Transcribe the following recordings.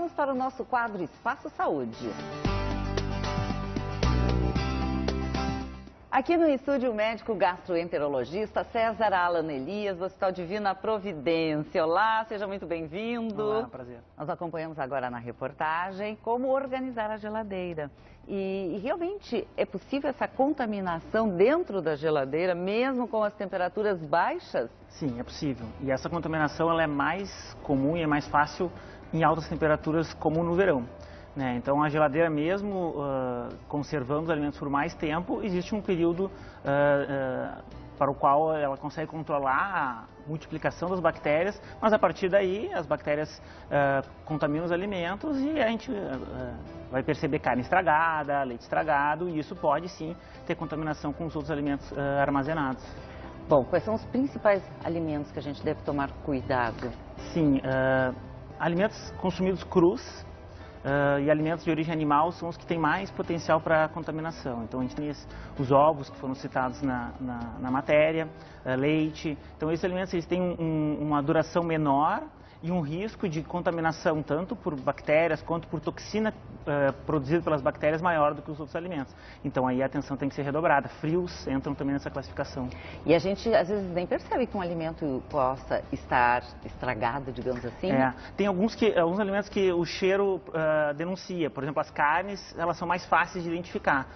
vamos para o nosso quadro Espaço Saúde. Aqui no estúdio, o médico gastroenterologista César Alan Elias, do Hospital Divina Providência. Olá, seja muito bem-vindo. Olá, prazer. Nós acompanhamos agora na reportagem como organizar a geladeira. E realmente é possível essa contaminação dentro da geladeira, mesmo com as temperaturas baixas? Sim, é possível. E essa contaminação ela é mais comum e é mais fácil em altas temperaturas, como no verão. Então, a geladeira mesmo, conservando os alimentos por mais tempo, existe um período para o qual ela consegue controlar a multiplicação das bactérias, mas a partir daí as bactérias contaminam os alimentos e a gente vai perceber carne estragada, leite estragado, e isso pode sim ter contaminação com os outros alimentos armazenados. Bom, quais são os principais alimentos que a gente deve tomar cuidado? Sim, alimentos consumidos crus, e alimentos de origem animal são os que têm mais potencial para contaminação. Então, a gente tem os ovos que foram citados na matéria, leite. Então, esses alimentos eles têm uma duração menor e um risco de contaminação tanto por bactérias quanto por toxina produzida pelas bactérias maior do que os outros alimentos. Então, aí a atenção tem que ser redobrada. Frios entram também nessa classificação. E a gente, às vezes, nem percebe que um alimento possa estar estragado, digamos assim? Tem alguns alimentos que o cheiro denuncia. Por exemplo, as carnes, elas são mais fáceis de identificar.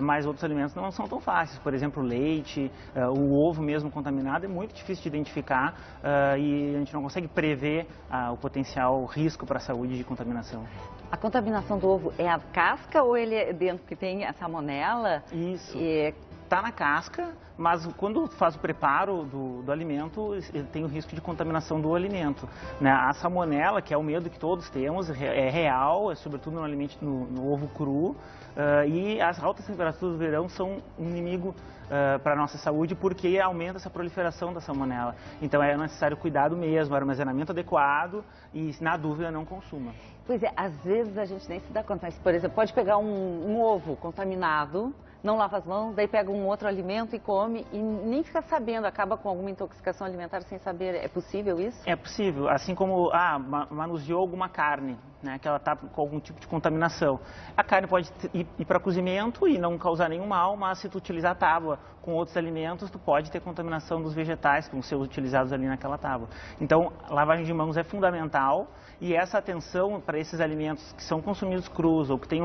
Mas outros alimentos não são tão fáceis. Por exemplo, o leite, o ovo mesmo contaminado é muito difícil de identificar e a gente não consegue prever o potencial risco para a saúde de contaminação. A contaminação do ovo é a casca ou ele é dentro que tem a salmonela? Isso. Está na casca, mas quando faz o preparo do alimento, ele tem o risco de contaminação do alimento. A salmonela, que é o medo que todos temos, é real, sobretudo no ovo cru, e as altas temperaturas do verão são um inimigo para a nossa saúde porque aumenta essa proliferação da salmonela. Então é necessário cuidado mesmo, armazenamento adequado e, na dúvida, não consuma. Pois é, às vezes a gente nem se dá conta, mas, por exemplo, pode pegar um ovo contaminado, não lava as mãos, daí pega um outro alimento e come e nem fica sabendo, acaba com alguma intoxicação alimentar sem saber. É possível isso? É possível, assim como manuseou alguma carne, que ela está com algum tipo de contaminação. A carne pode ir para cozimento e não causar nenhum mal, mas se tu utilizar a tábua com outros alimentos, tu pode ter contaminação dos vegetais que vão ser utilizados ali naquela tábua. Então, lavagem de mãos é fundamental e essa atenção para esses alimentos que são consumidos crus ou que têm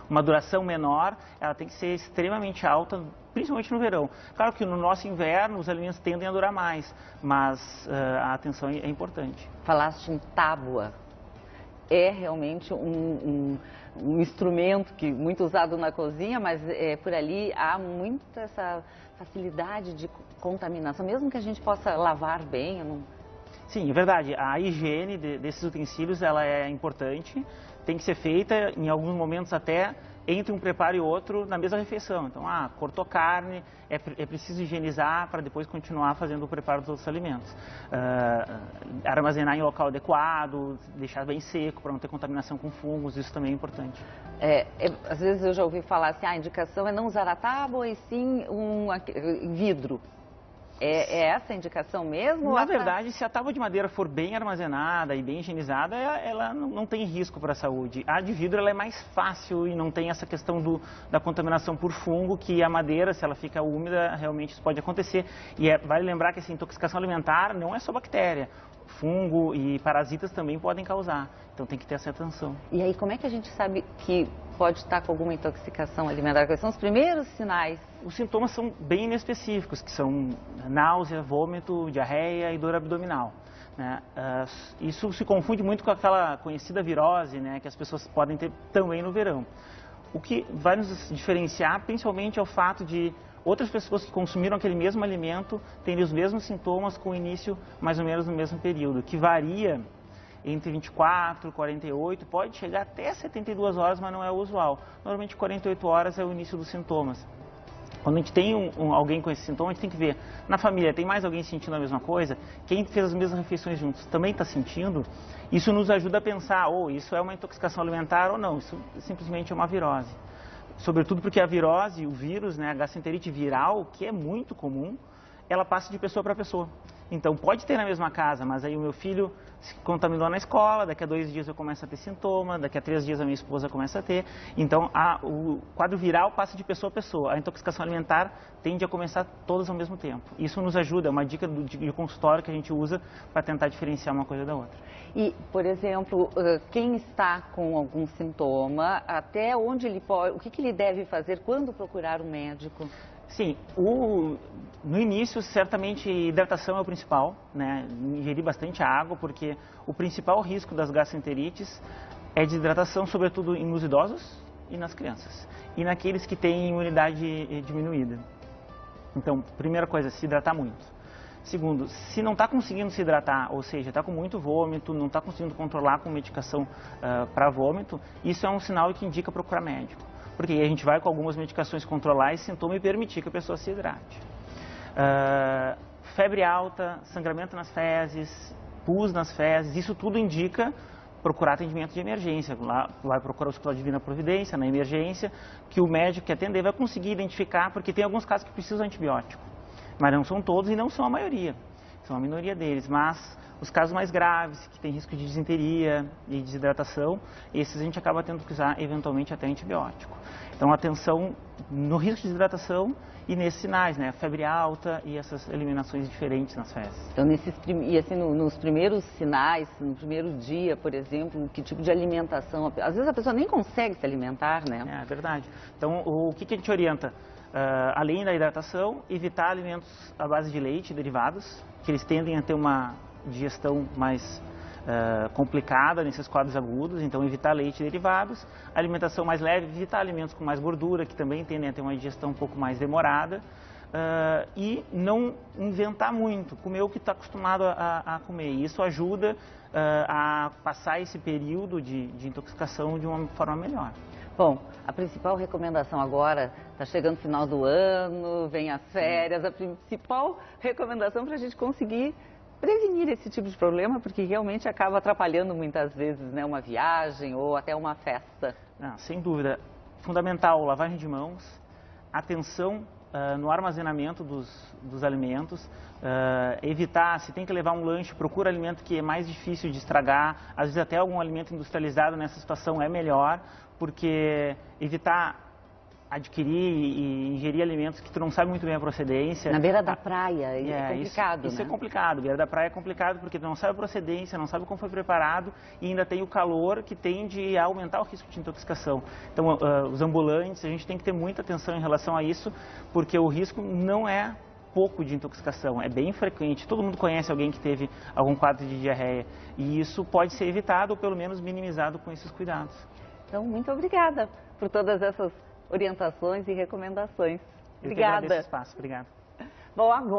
uma duração menor, ela tem que ser extremamente alta, principalmente no verão. Claro que no nosso inverno os alimentos tendem a durar mais, mas a atenção é importante. Falaste em tábua. É realmente um instrumento muito usado na cozinha, mas por ali há muita essa facilidade de contaminação, mesmo que a gente possa lavar bem. Sim, é verdade. A higiene desses utensílios ela é importante, tem que ser feita em alguns momentos até entre um preparo e outro na mesma refeição. Então, cortou carne, é preciso higienizar para depois continuar fazendo o preparo dos outros alimentos. Armazenar em local adequado, deixar bem seco para não ter contaminação com fungos, isso também é importante. Às vezes eu já ouvi falar assim, a indicação é não usar a tábua e sim vidro. É essa a indicação mesmo? Na verdade, se a tábua de madeira for bem armazenada e bem higienizada, ela não tem risco para a saúde. A de vidro ela é mais fácil e não tem essa questão da contaminação por fungo, que a madeira, se ela fica úmida, realmente isso pode acontecer. E vale lembrar que essa intoxicação alimentar não é só bactéria. Fungo e parasitas também podem causar. Então tem que ter essa atenção. E aí, como é que a gente sabe que pode estar com alguma intoxicação alimentar? Quais são os primeiros sinais? Os sintomas são bem inespecíficos, que são náusea, vômito, diarreia e dor abdominal. Isso se confunde muito com aquela conhecida virose, que as pessoas podem ter também no verão. O que vai nos diferenciar principalmente é o fato de outras pessoas que consumiram aquele mesmo alimento terem os mesmos sintomas com início mais ou menos no mesmo período, que varia entre 24 e 48, pode chegar até 72 horas, mas não é o usual. Normalmente 48 horas é o início dos sintomas. Quando a gente tem alguém com esse sintoma, a gente tem que ver, na família, tem mais alguém sentindo a mesma coisa? Quem fez as mesmas refeições juntos também está sentindo? Isso nos ajuda a pensar, isso é uma intoxicação alimentar ou não, isso simplesmente é uma virose. Sobretudo porque a virose, o vírus, a gastroenterite viral, que é muito comum, ela passa de pessoa para pessoa. Então, pode ter na mesma casa, mas aí o meu filho se contaminou na escola, daqui a 2 dias eu começo a ter sintoma, daqui a 3 dias a minha esposa começa a ter. Então, o quadro viral passa de pessoa a pessoa. A intoxicação alimentar tende a começar todas ao mesmo tempo. Isso nos ajuda, é uma dica de consultório que a gente usa para tentar diferenciar uma coisa da outra. E, por exemplo, quem está com algum sintoma, até onde ele pode, o que ele deve fazer, quando procurar um médico? Sim, no início, certamente, hidratação é o principal, né? Ingerir bastante água, porque o principal risco das gastroenterites é desidratação, sobretudo nos idosos e nas crianças. E naqueles que têm imunidade diminuída. Então, primeira coisa, se hidratar muito. Segundo, se não está conseguindo se hidratar, ou seja, está com muito vômito, não está conseguindo controlar com medicação para vômito, isso é um sinal que indica procurar médico. Porque aí a gente vai com algumas medicações controlar esse sintoma e permitir que a pessoa se hidrate. Febre alta, sangramento nas fezes, pus nas fezes, isso tudo indica procurar atendimento de emergência. Lá vai procurar o Hospital Divina Providência, na emergência, que o médico que atender vai conseguir identificar, porque tem alguns casos que precisam de antibiótico. Mas não são todos e não são a maioria, são a minoria deles. Mas os casos mais graves, que tem risco de disenteria e desidratação, esses a gente acaba tendo que usar eventualmente até antibiótico. Então, atenção no risco de desidratação e nesses sinais, né? Febre alta e essas eliminações diferentes nas fezes. Então, nos primeiros sinais, no primeiro dia, por exemplo, que tipo de alimentação? Às vezes a pessoa nem consegue se alimentar, né? É verdade. Então, o que a gente orienta? Além da hidratação, evitar alimentos à base de leite e derivados, que eles tendem a ter uma digestão mais complicada nesses quadros agudos, então evitar leite e derivados. Alimentação mais leve, evitar alimentos com mais gordura, que também tendem a ter uma digestão um pouco mais demorada. E não inventar muito, comer o que está acostumado a comer. E isso ajuda a passar esse período de intoxicação de uma forma melhor. Bom, a principal recomendação agora, está chegando o final do ano, vem as férias, a principal recomendação para a gente conseguir prevenir esse tipo de problema, porque realmente acaba atrapalhando muitas vezes, né, uma viagem ou até uma festa. Não, sem dúvida. Fundamental, lavagem de mãos, atenção no armazenamento dos alimentos, evitar, se tem que levar um lanche, procura alimento que é mais difícil de estragar, às vezes até algum alimento industrializado nessa situação é melhor, porque evitar adquirir e ingerir alimentos que tu não sabe muito bem a procedência. Na beira da praia, é complicado, isso né? é complicado, beira da praia é complicado porque tu não sabe a procedência, não sabe como foi preparado e ainda tem o calor que tende a aumentar o risco de intoxicação. Então, os ambulantes, a gente tem que ter muita atenção em relação a isso, porque o risco não é pouco de intoxicação, é bem frequente. Todo mundo conhece alguém que teve algum quadro de diarreia e isso pode ser evitado ou pelo menos minimizado com esses cuidados. Então, muito obrigada por todas essas orientações e recomendações. Obrigada. Eu que agradeço o espaço. Obrigado. Bom, agora...